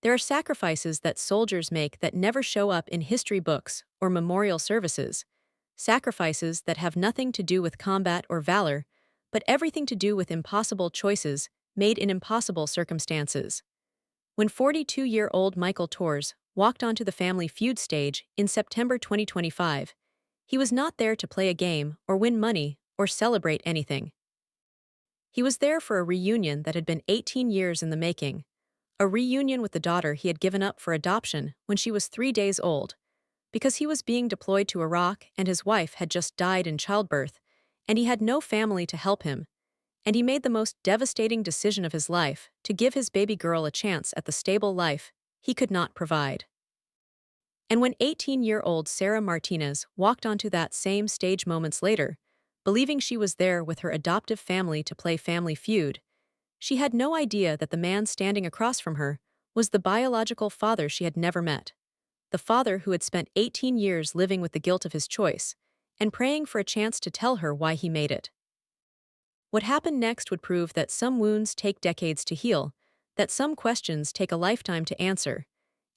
There are sacrifices that soldiers make that never show up in history books or memorial services. Sacrifices that have nothing to do with combat or valor, but everything to do with impossible choices made in impossible circumstances. When 42-year-old Michael Tors walked onto the Family Feud stage in September 2025, he was not there to play a game or win money or celebrate anything. He was there for a reunion that had been 18 years in the making, a reunion with the daughter he had given up for adoption when she was 3 days old, because he was being deployed to Iraq and his wife had just died in childbirth, and he had no family to help him, and he made the most devastating decision of his life to give his baby girl a chance at the stable life he could not provide. And when 18-year-old Sarah Martinez walked onto that same stage moments later, believing she was there with her adoptive family to play Family Feud, she had no idea that the man standing across from her was the biological father she had never met, the father who had spent 18 years living with the guilt of his choice and praying for a chance to tell her why he made it. What happened next would prove that some wounds take decades to heal, that some questions take a lifetime to answer,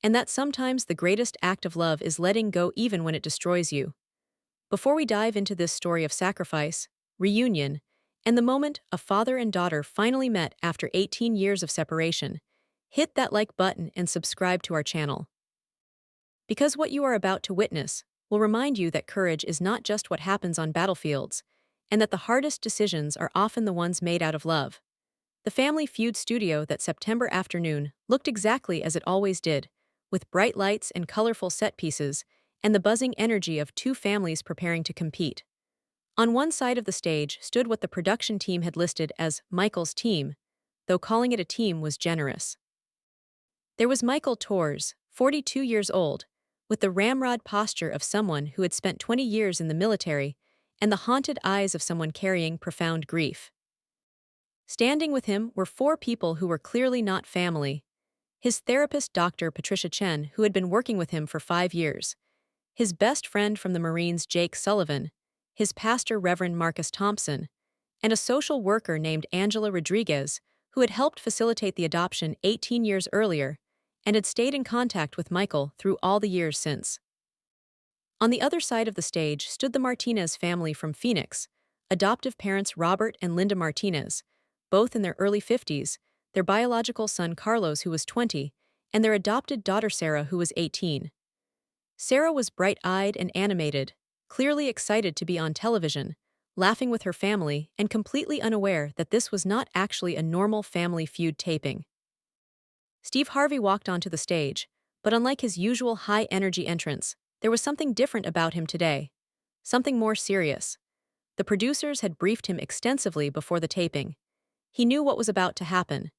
and that sometimes the greatest act of love is letting go even when it destroys you. Before we dive into this story of sacrifice, reunion, and the moment a father and daughter finally met after 18 years of separation, hit that like button and subscribe to our channel. Because what you are about to witness will remind you that courage is not just what happens on battlefields, and that the hardest decisions are often the ones made out of love. The Family Feud studio that September afternoon looked exactly as it always did, with bright lights and colorful set pieces, and the buzzing energy of two families preparing to compete. On one side of the stage stood what the production team had listed as Michael's team, though calling it a team was generous. There was Michael Tors, 42 years old, with the ramrod posture of someone who had spent 20 years in the military and the haunted eyes of someone carrying profound grief. Standing with him were four people who were clearly not family: his therapist Dr. Patricia Chen, who had been working with him for 5 years, his best friend from the Marines Jake Sullivan, his pastor Reverend Marcus Thompson, and a social worker named Angela Rodriguez, who had helped facilitate the adoption 18 years earlier and had stayed in contact with Michael through all the years since. On the other side of the stage stood the Martinez family from Phoenix, adoptive parents Robert and Linda Martinez, both in their early 50s, their biological son Carlos, who was 20, and their adopted daughter Sarah, who was 18. Sarah was bright-eyed and animated, clearly excited to be on television, laughing with her family and completely unaware that this was not actually a normal Family Feud taping. Steve Harvey walked onto the stage, but unlike his usual high-energy entrance, there was something different about him today. Something more serious. The producers had briefed him extensively before the taping. He knew what was about to happen.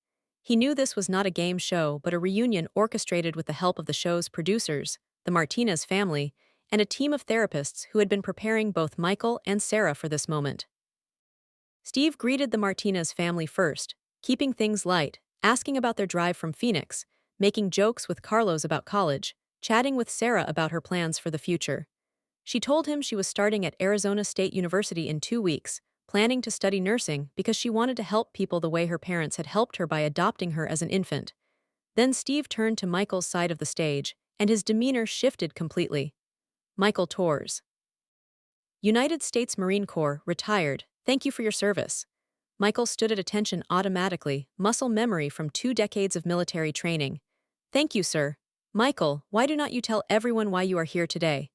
He knew this was not a game show but a reunion orchestrated with the help of the show's producers, the Martinez family, and a team of therapists who had been preparing both Michael and Sarah for this moment. Steve greeted the Martinez family first, keeping things light, asking about their drive from Phoenix, making jokes with Carlos about college, chatting with Sarah about her plans for the future. She told him she was starting at Arizona State University in 2 weeks, planning to study nursing because she wanted to help people the way her parents had helped her by adopting her as an infant. Then Steve turned to Michael's side of the stage, and his demeanor shifted completely. Michael Tors. United States Marine Corps, retired, thank you for your service. Michael stood at attention automatically, muscle memory from 2 decades of military training. Thank you, sir. Michael, why do not you tell everyone why you are here today?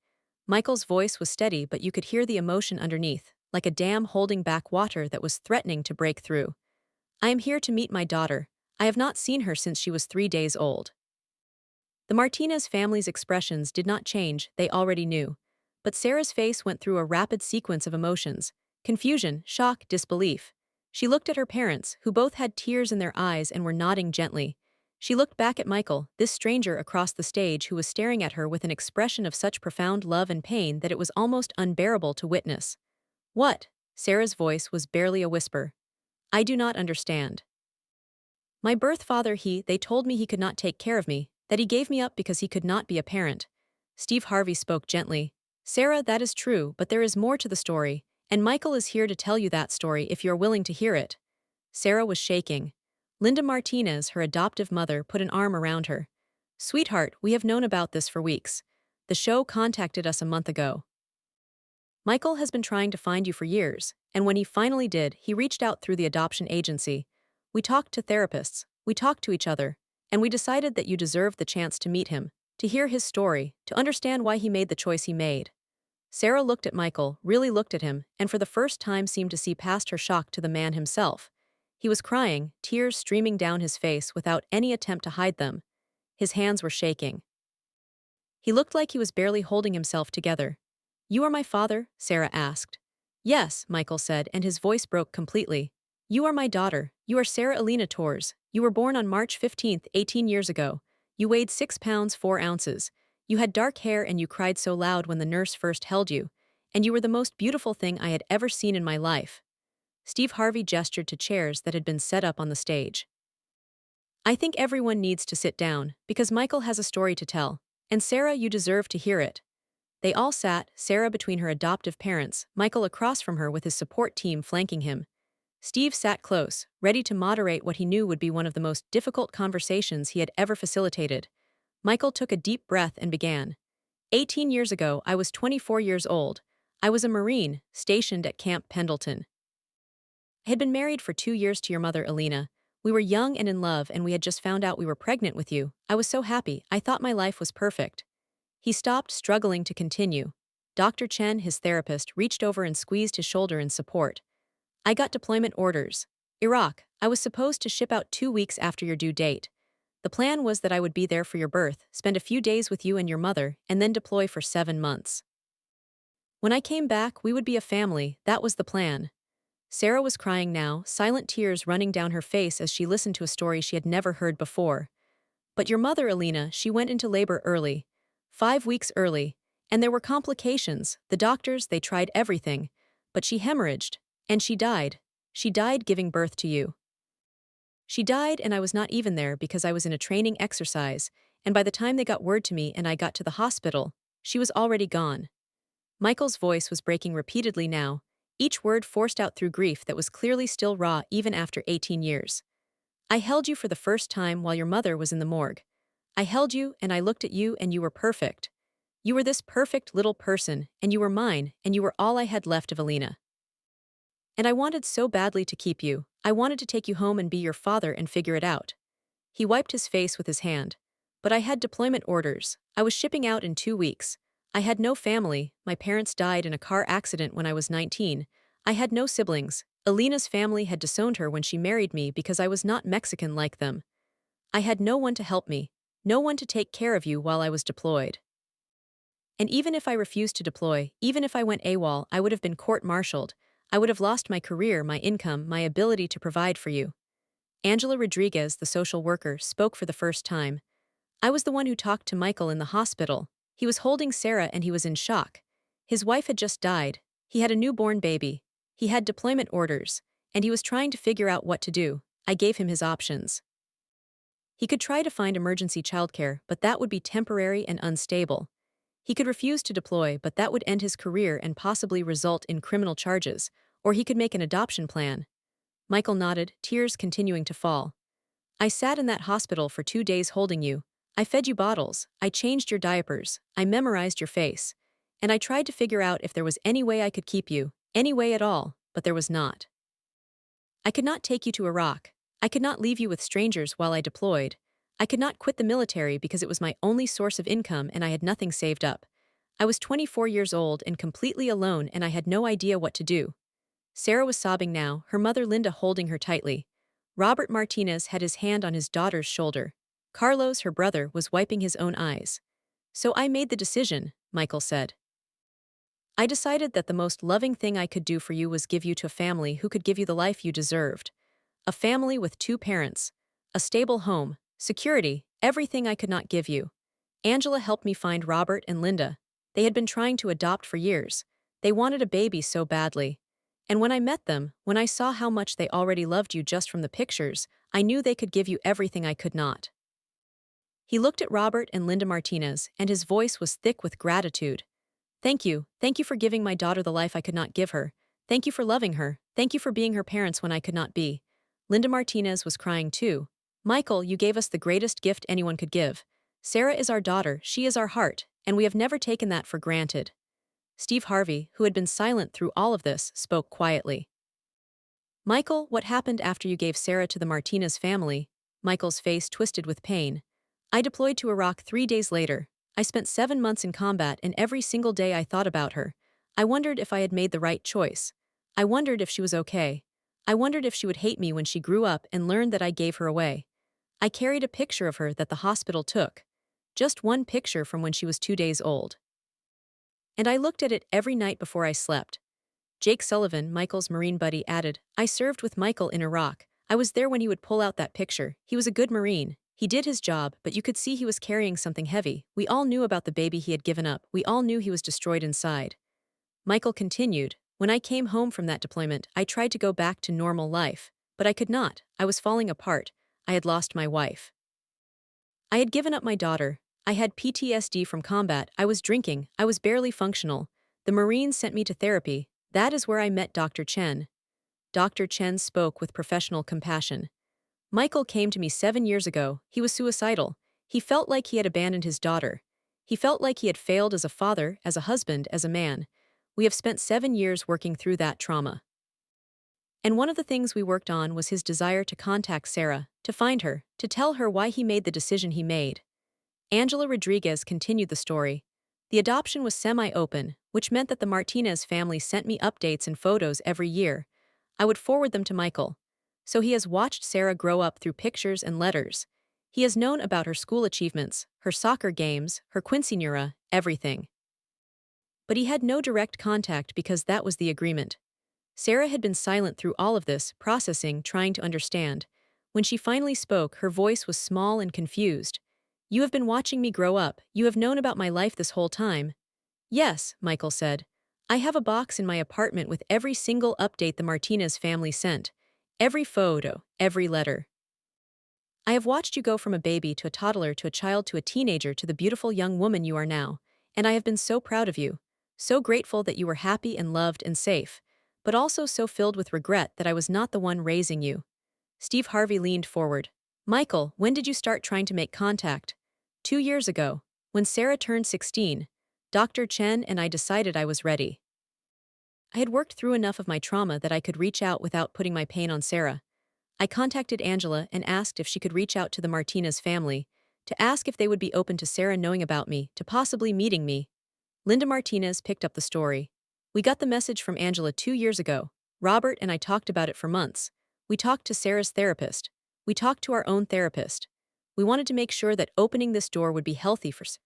Michael's voice was steady, but you could hear the emotion underneath, like a dam holding back water that was threatening to break through. I am here to meet my daughter. I have not seen her since she was 3 days old. The Martinez family's expressions did not change, they already knew. But Sarah's face went through a rapid sequence of emotions: confusion, shock, disbelief. She looked at her parents, who both had tears in their eyes and were nodding gently. She looked back at Michael, this stranger across the stage who was staring at her with an expression of such profound love and pain that it was almost unbearable to witness. What? Sarah's voice was barely a whisper. I do not understand. My birth father, they told me he could not take care of me, that he gave me up because he could not be a parent. Steve Harvey spoke gently. Sarah, that is true, but there is more to the story, and Michael is here to tell you that story if you're willing to hear it. Sarah was shaking. Linda Martinez, her adoptive mother, put an arm around her. Sweetheart, we have known about this for weeks. The show contacted us a month ago. Michael has been trying to find you for years, and when he finally did, he reached out through the adoption agency. We talked to therapists, we talked to each other, and we decided that you deserved the chance to meet him, to hear his story, to understand why he made the choice he made. Sarah looked at Michael, really looked at him, and for the first time seemed to see past her shock to the man himself. He was crying, tears streaming down his face without any attempt to hide them. His hands were shaking. He looked like he was barely holding himself together. You are my father? Sarah asked. Yes, Michael said, and his voice broke completely. You are my daughter. You are Sarah Elena Torres. You were born on March 15th, 18 years ago. You weighed 6 pounds 4 ounces. You had dark hair and you cried so loud when the nurse first held you. And you were the most beautiful thing I had ever seen in my life. Steve Harvey gestured to chairs that had been set up on the stage. I think everyone needs to sit down, because Michael has a story to tell. And Sarah, you deserve to hear it. They all sat, Sarah between her adoptive parents, Michael across from her with his support team flanking him. Steve sat close, ready to moderate what he knew would be one of the most difficult conversations he had ever facilitated. Michael took a deep breath and began. 18 years ago, I was 24 years old. I was a Marine, stationed at Camp Pendleton. I had been married for 2 years to your mother, Elena. We were young and in love, and we had just found out we were pregnant with you. I was so happy, I thought my life was perfect. He stopped, struggling to continue. Dr. Chen, his therapist, reached over and squeezed his shoulder in support. I got deployment orders. Iraq, I was supposed to ship out 2 weeks after your due date. The plan was that I would be there for your birth, spend a few days with you and your mother, and then deploy for 7 months. When I came back, we would be a family, that was the plan. Sarah was crying now, silent tears running down her face as she listened to a story she had never heard before. But your mother, Elena, she went into labor early. 5 weeks early, and there were complications. The doctors, they tried everything, but she hemorrhaged, and she died. She died giving birth to you. She died and I was not even there because I was in a training exercise, and by the time they got word to me and I got to the hospital, she was already gone. Michael's voice was breaking repeatedly now, each word forced out through grief that was clearly still raw even after 18 years. I held you for the first time while your mother was in the morgue. I held you and I looked at you and you were perfect. You were this perfect little person, and you were mine, and you were all I had left of Elena. And I wanted so badly to keep you. I wanted to take you home and be your father and figure it out. He wiped his face with his hand. But I had deployment orders. I was shipping out in 2 weeks. I had no family. My parents died in a car accident when I was 19. I had no siblings. Elena's family had disowned her when she married me because I was not Mexican like them. I had no one to help me. No one to take care of you while I was deployed. And even if I refused to deploy, even if I went AWOL, I would have been court-martialed. I would have lost my career, my income, my ability to provide for you. Angela Rodriguez, the social worker, spoke for the first time. I was the one who talked to Michael in the hospital. He was holding Sarah and he was in shock. His wife had just died. He had a newborn baby. He had deployment orders. And he was trying to figure out what to do. I gave him his options. He could try to find emergency childcare, but that would be temporary and unstable. He could refuse to deploy, but that would end his career and possibly result in criminal charges, or he could make an adoption plan. Michael nodded, tears continuing to fall. I sat in that hospital for 2 days holding you. I fed you bottles. I changed your diapers. I memorized your face. And I tried to figure out if there was any way I could keep you, any way at all, but there was not. I could not take you to Iraq. I could not leave you with strangers while I deployed. I could not quit the military because it was my only source of income and I had nothing saved up. I was 24 years old and completely alone and I had no idea what to do. Sarah was sobbing now, her mother Linda holding her tightly. Robert Martinez had his hand on his daughter's shoulder. Carlos, her brother, was wiping his own eyes. So I made the decision, Michael said. I decided that the most loving thing I could do for you was give you to a family who could give you the life you deserved. A family with 2 parents, a stable home, security, everything I could not give you. Angela helped me find Robert and Linda. They had been trying to adopt for years. They wanted a baby so badly. And when I met them, when I saw how much they already loved you just from the pictures, I knew they could give you everything I could not. He looked at Robert and Linda Martinez, and his voice was thick with gratitude. Thank you for giving my daughter the life I could not give her. Thank you for loving her. Thank you for being her parents when I could not be. Linda Martinez was crying too. Michael, you gave us the greatest gift anyone could give. Sarah is our daughter, she is our heart, and we have never taken that for granted. Steve Harvey, who had been silent through all of this, spoke quietly. Michael, what happened after you gave Sarah to the Martinez family? Michael's face twisted with pain. I deployed to Iraq 3 days later. I spent 7 months in combat, and every single day I thought about her. I wondered if I had made the right choice. I wondered if she was okay. I wondered if she would hate me when she grew up and learned that I gave her away. I carried a picture of her that the hospital took. Just one picture from when she was 2 days old. And I looked at it every night before I slept. Jake Sullivan, Michael's Marine buddy, added, I served with Michael in Iraq. I was there when he would pull out that picture. He was a good Marine. He did his job, but you could see he was carrying something heavy. We all knew about the baby he had given up. We all knew he was destroyed inside. Michael continued, when I came home from that deployment, I tried to go back to normal life. But I could not. I was falling apart. I had lost my wife. I had given up my daughter. I had PTSD from combat. I was drinking. I was barely functional. The Marines sent me to therapy. That is where I met Dr. Chen. Dr. Chen spoke with professional compassion. Michael came to me 7 years ago. He was suicidal. He felt like he had abandoned his daughter. He felt like he had failed as a father, as a husband, as a man. We have spent 7 years working through that trauma. And one of the things we worked on was his desire to contact Sarah, to find her, to tell her why he made the decision he made. Angela Rodriguez continued the story. The adoption was semi-open, which meant that the Martinez family sent me updates and photos every year. I would forward them to Michael. So he has watched Sarah grow up through pictures and letters. He has known about her school achievements, her soccer games, her quinceañera, everything. But he had no direct contact because that was the agreement. Sarah had been silent through all of this, processing, trying to understand. When she finally spoke, her voice was small and confused. You have been watching me grow up. You have known about my life this whole time. Yes, Michael said. I have a box in my apartment with every single update the Martinez family sent. Every photo, every letter. I have watched you go from a baby to a toddler to a child to a teenager to the beautiful young woman you are now, and I have been so proud of you. So grateful that you were happy and loved and safe, but also so filled with regret that I was not the one raising you. Steve Harvey leaned forward. Michael, when did you start trying to make contact? 2 years ago, when Sarah turned 16. Dr. Chen and I decided I was ready. I had worked through enough of my trauma that I could reach out without putting my pain on Sarah. I contacted Angela and asked if she could reach out to the Martinez family, to ask if they would be open to Sarah knowing about me, to possibly meeting me. Linda Martinez picked up the story. We got the message from Angela 2 years ago. Robert and I talked about it for months. We talked to Sarah's therapist. We talked to our own therapist. We wanted to make sure that opening this door would be healthy for Sarah.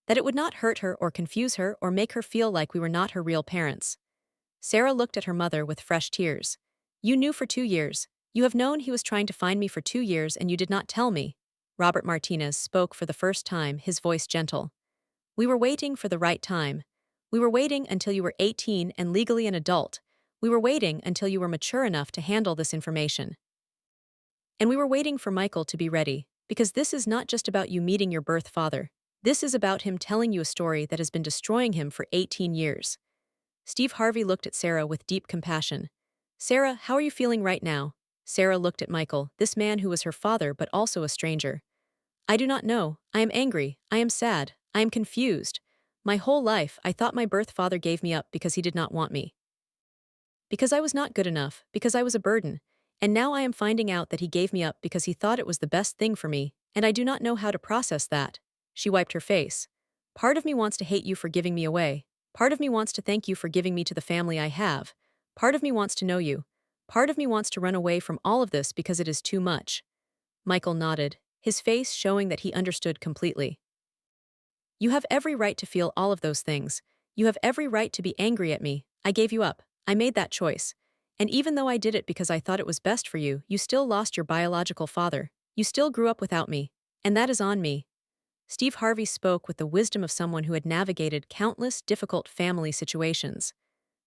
That it would not hurt her or confuse her or make her feel like we were not her real parents. Sarah looked at her mother with fresh tears. You knew for 2 years. You have known he was trying to find me for 2 years and you did not tell me. Robert Martinez spoke for the first time, his voice gentle. We were waiting for the right time. We were waiting until you were 18 and legally an adult. We were waiting until you were mature enough to handle this information. And we were waiting for Michael to be ready, because this is not just about you meeting your birth father. This is about him telling you a story that has been destroying him for 18 years. Steve Harvey looked at Sarah with deep compassion. Sarah, how are you feeling right now? Sarah looked at Michael, this man who was her father but also a stranger. I do not know. I am angry. I am sad. I am confused. My whole life, I thought my birth father gave me up because he did not want me. Because I was not good enough, because I was a burden. And now I am finding out that he gave me up because he thought it was the best thing for me, and I do not know how to process that. She wiped her face. Part of me wants to hate you for giving me away. Part of me wants to thank you for giving me to the family I have. Part of me wants to know you. Part of me wants to run away from all of this because it is too much. Michael nodded, his face showing that he understood completely. You have every right to feel all of those things. You have every right to be angry at me. I gave you up. I made that choice. And even though I did it because I thought it was best for you, you still lost your biological father. You still grew up without me. And that is on me. Steve Harvey spoke with the wisdom of someone who had navigated countless difficult family situations.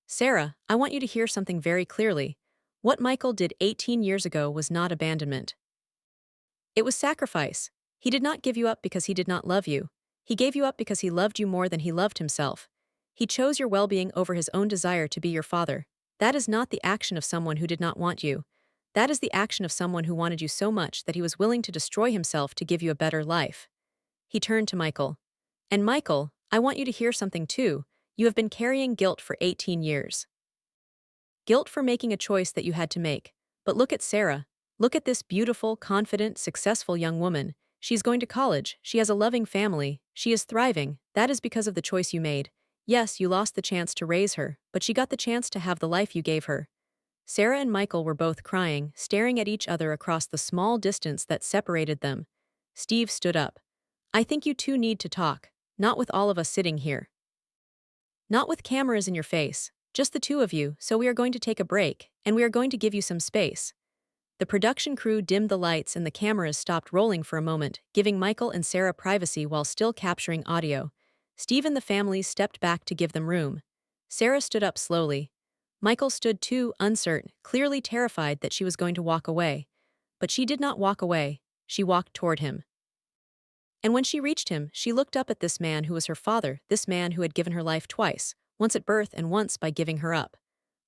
Sarah, I want you to hear something very clearly. What Michael did 18 years ago was not abandonment. It was sacrifice. He did not give you up because he did not love you. He gave you up because he loved you more than he loved himself. He chose your well-being over his own desire to be your father. That is not the action of someone who did not want you. That is the action of someone who wanted you so much that he was willing to destroy himself to give you a better life. He turned to Michael. And Michael, I want you to hear something too. You have been carrying guilt for 18 years. Guilt for making a choice that you had to make. But look at Sarah. Look at this beautiful, confident, successful young woman. She's going to college, she has a loving family, she is thriving. That is because of the choice you made. Yes, you lost the chance to raise her, but she got the chance to have the life you gave her. Sarah and Michael were both crying, staring at each other across the small distance that separated them. Steve stood up. I think you two need to talk, not with all of us sitting here. Not with cameras in your face, just the two of you, so we are going to take a break, and we are going to give you some space. The production crew dimmed the lights and the cameras stopped rolling for a moment, giving Michael and Sarah privacy while still capturing audio. Steve and the families stepped back to give them room. Sarah stood up slowly. Michael stood too, uncertain, clearly terrified that she was going to walk away. But she did not walk away, she walked toward him. And when she reached him, she looked up at this man who was her father, this man who had given her life twice, once at birth and once by giving her up.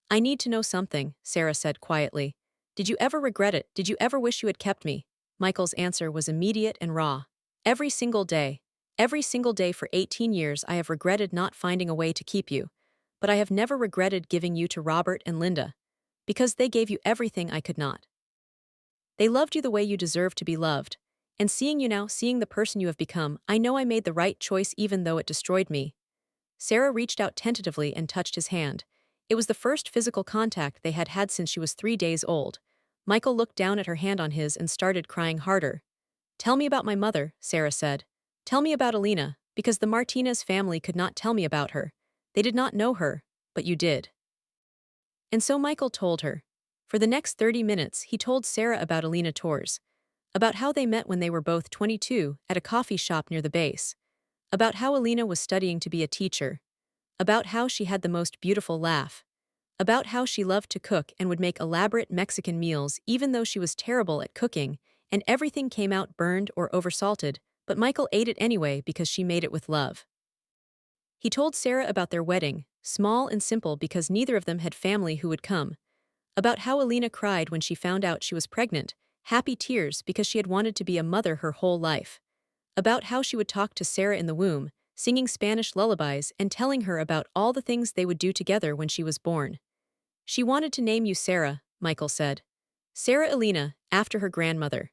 I need to know something, Sarah said quietly. Did you ever regret it? Did you ever wish you had kept me? Michael's answer was immediate and raw. Every single day. Every single day for 18 years I have regretted not finding a way to keep you. But I have never regretted giving you to Robert and Linda. Because they gave you everything I could not. They loved you the way you deserve to be loved. And seeing you now, seeing the person you have become, I know I made the right choice even though it destroyed me. Sarah reached out tentatively and touched his hand. It was the first physical contact they had had since she was 3 days old. Michael looked down at her hand on his and started crying harder. Tell me about my mother, Sarah said. Tell me about Alina, because the Martinez family could not tell me about her. They did not know her, but you did. And so Michael told her. For the next 30 minutes, he told Sarah about Alina Torres. About how they met when they were both 22 at a coffee shop near the base. About how Alina was studying to be a teacher. About how she had the most beautiful laugh. About how she loved to cook and would make elaborate Mexican meals even though she was terrible at cooking, and everything came out burned or oversalted, but Michael ate it anyway because she made it with love. He told Sarah about their wedding, small and simple because neither of them had family who would come. About how Alina cried when she found out she was pregnant, happy tears because she had wanted to be a mother her whole life. About how she would talk to Sarah in the womb, singing Spanish lullabies and telling her about all the things they would do together when she was born. She wanted to name you Sarah, Michael said. Sarah Alina, after her grandmother.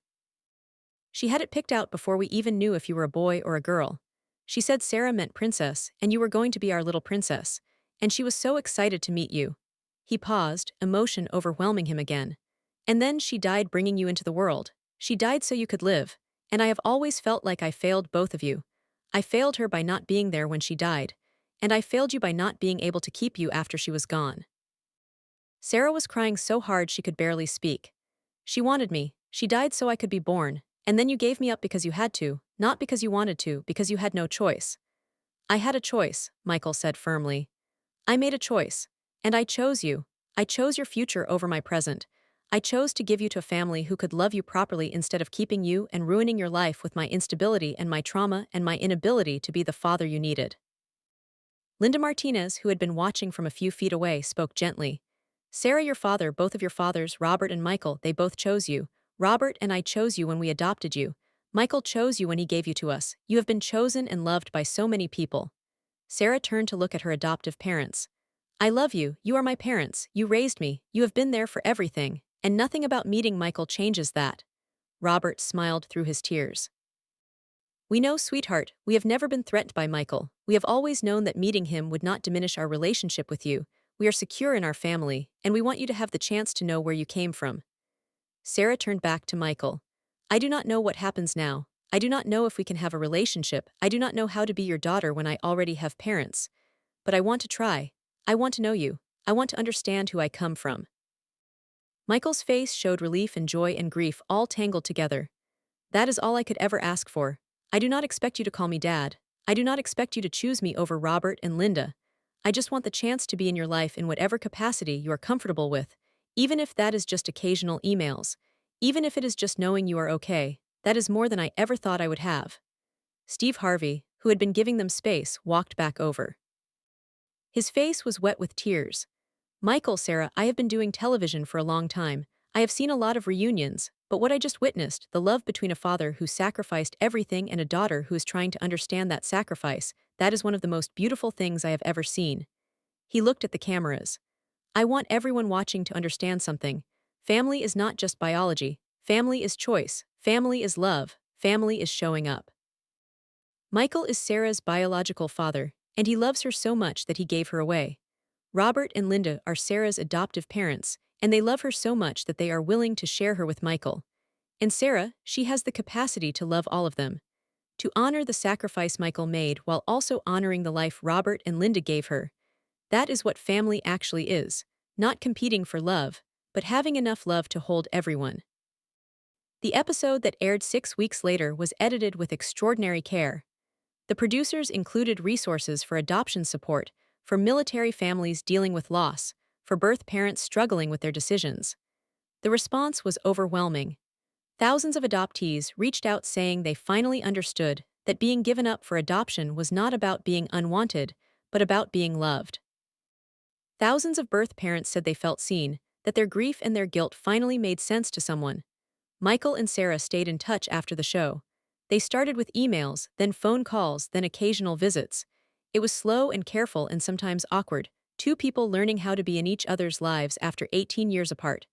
She had it picked out before we even knew if you were a boy or a girl. She said Sarah meant princess, and you were going to be our little princess, and she was so excited to meet you. He paused, emotion overwhelming him again. And then she died bringing you into the world. She died so you could live, and I have always felt like I failed both of you. I failed her by not being there when she died, and I failed you by not being able to keep you after she was gone. Sarah was crying so hard she could barely speak. She wanted me, she died so I could be born, and then you gave me up because you had to, not because you wanted to, because you had no choice. I had a choice, Michael said firmly. I made a choice, and I chose you. I chose your future over my present. I chose to give you to a family who could love you properly instead of keeping you and ruining your life with my instability and my trauma and my inability to be the father you needed. Linda Martinez, who had been watching from a few feet away, spoke gently. Sarah, your father, both of your fathers, Robert and Michael, they both chose you. Robert and I chose you when we adopted you. Michael chose you when he gave you to us. You have been chosen and loved by so many people. Sarah turned to look at her adoptive parents. I love you, you are my parents, you raised me, you have been there for everything, and nothing about meeting Michael changes that. Robert smiled through his tears. We know, sweetheart, we have never been threatened by Michael. We have always known that meeting him would not diminish our relationship with you. We are secure in our family, and we want you to have the chance to know where you came from. Sarah turned back to Michael. I do not know what happens now. I do not know if we can have a relationship. I do not know how to be your daughter when I already have parents. But I want to try. I want to know you. I want to understand who I come from. Michael's face showed relief and joy and grief all tangled together. That is all I could ever ask for. I do not expect you to call me Dad. I do not expect you to choose me over Robert and Linda. I just want the chance to be in your life in whatever capacity you are comfortable with, even if that is just occasional emails, even if it is just knowing you are okay. That is more than I ever thought I would have. Steve Harvey, who had been giving them space, walked back over. His face was wet with tears. Michael, Sarah, I have been doing television for a long time. I have seen a lot of reunions, But what I just witnessed, the love between a father who sacrificed everything and a daughter who is trying to understand that sacrifice, that is one of the most beautiful things I have ever seen. He looked at the cameras. I want everyone watching to understand something. Family is not just biology. Family is choice. Family is love. Family is showing up. Michael is Sarah's biological father, and he loves her so much that he gave her away. Robert and Linda are Sarah's adoptive parents, and they love her so much that they are willing to share her with Michael. And Sarah, she has the capacity to love all of them. To honor the sacrifice Michael made while also honoring the life Robert and Linda gave her. That is what family actually is, not competing for love, but having enough love to hold everyone. The episode that aired 6 weeks later was edited with extraordinary care. The producers included resources for adoption support, for military families dealing with loss, for birth parents struggling with their decisions. The response was overwhelming. Thousands of adoptees reached out saying they finally understood that being given up for adoption was not about being unwanted, but about being loved. Thousands of birth parents said they felt seen, that their grief and their guilt finally made sense to someone. Michael and Sarah stayed in touch after the show. They started with emails, then phone calls, then occasional visits. It was slow and careful and sometimes awkward, two people learning how to be in each other's lives after 18 years apart.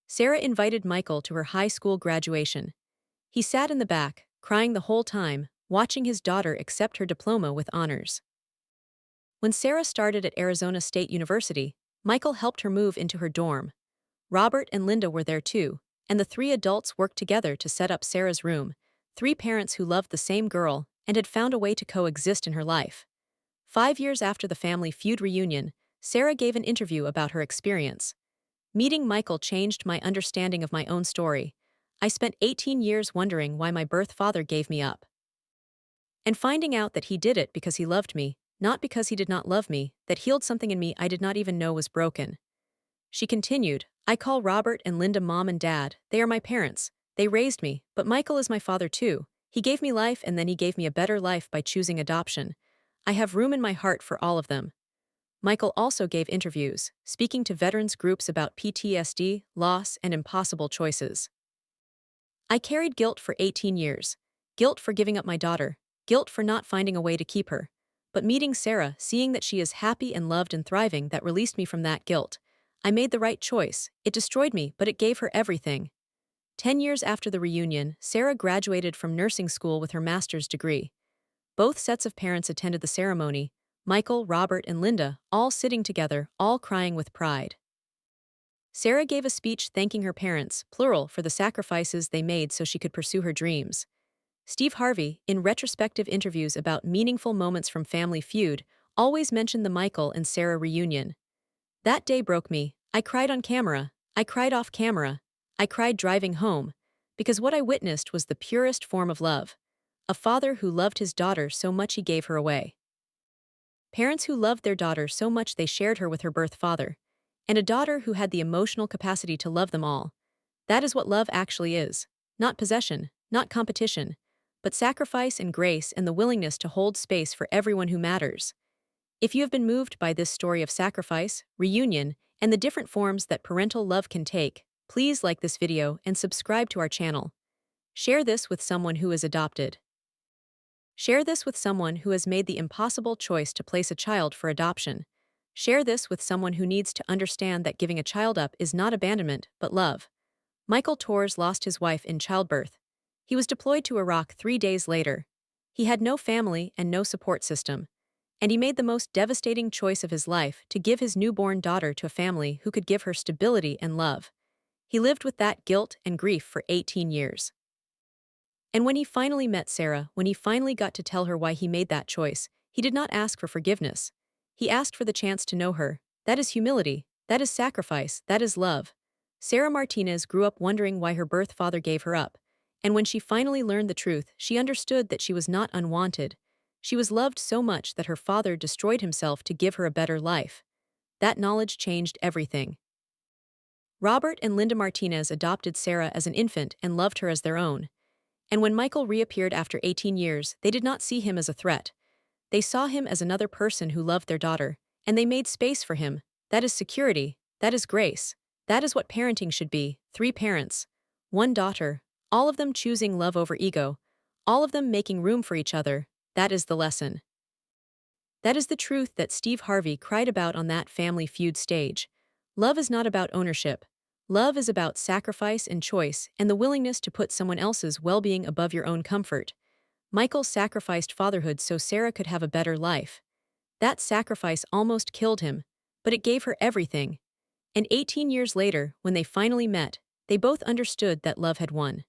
Sarah invited Michael to her high school graduation. He sat in the back, crying the whole time, watching his daughter accept her diploma with honors. When Sarah started at Arizona State University, Michael helped her move into her dorm. Robert and Linda were there too, and the three adults worked together to set up Sarah's room, three parents who loved the same girl and had found a way to coexist in her life. 5 years after the Family Feud reunion, Sarah gave an interview about her experience. Meeting Michael changed my understanding of my own story. I spent 18 years wondering why my birth father gave me up. And finding out that he did it because he loved me, not because he did not love me, that healed something in me I did not even know was broken. She continued, I call Robert and Linda mom and dad. They are my parents. They raised me, but Michael is my father too. He gave me life and then he gave me a better life by choosing adoption. I have room in my heart for all of them. Michael also gave interviews, speaking to veterans groups about PTSD, loss, and impossible choices. I carried guilt for 18 years. Guilt for giving up my daughter. Guilt for not finding a way to keep her. But meeting Sarah, seeing that she is happy and loved and thriving, that released me from that guilt. I made the right choice. It destroyed me, but it gave her everything. 10 years after the reunion, Sarah graduated from nursing school with her master's degree. Both sets of parents attended the ceremony, Michael, Robert, and Linda, all sitting together, all crying with pride. Sarah gave a speech thanking her parents, plural, for the sacrifices they made so she could pursue her dreams. Steve Harvey, in retrospective interviews about meaningful moments from Family Feud, always mentioned the Michael and Sarah reunion. That day broke me. I cried on camera. I cried off camera. I cried driving home. Because what I witnessed was the purest form of love. A father who loved his daughter so much he gave her away. Parents who loved their daughter so much they shared her with her birth father. And a daughter who had the emotional capacity to love them all. That is what love actually is. Not possession, not competition, but sacrifice and grace and the willingness to hold space for everyone who matters. If you have been moved by this story of sacrifice, reunion, and the different forms that parental love can take, please like this video and subscribe to our channel. Share this with someone who is adopted. Share this with someone who has made the impossible choice to place a child for adoption. Share this with someone who needs to understand that giving a child up is not abandonment, but love. Michael Torres lost his wife in childbirth. He was deployed to Iraq 3 days later. He had no family and no support system. And he made the most devastating choice of his life to give his newborn daughter to a family who could give her stability and love. He lived with that guilt and grief for 18 years. And when he finally met Sarah, when he finally got to tell her why he made that choice, he did not ask for forgiveness. He asked for the chance to know her. That is humility. That is sacrifice. That is love. Sarah Martinez grew up wondering why her birth father gave her up. And when she finally learned the truth, she understood that she was not unwanted. She was loved so much that her father destroyed himself to give her a better life. That knowledge changed everything. Robert and Linda Martinez adopted Sarah as an infant and loved her as their own. And when Michael reappeared after 18 years, they did not see him as a threat. They saw him as another person who loved their daughter, and they made space for him. That is security. That is grace. That is what parenting should be. 3 parents. one daughter, all of them choosing love over ego, all of them making room for each other. That is the lesson. That is the truth that Steve Harvey cried about on that Family Feud stage. Love is not about ownership. Love is about sacrifice and choice and the willingness to put someone else's well-being above your own comfort. Michael sacrificed fatherhood so Sarah could have a better life. That sacrifice almost killed him, but it gave her everything. And 18 years later, when they finally met, they both understood that love had won.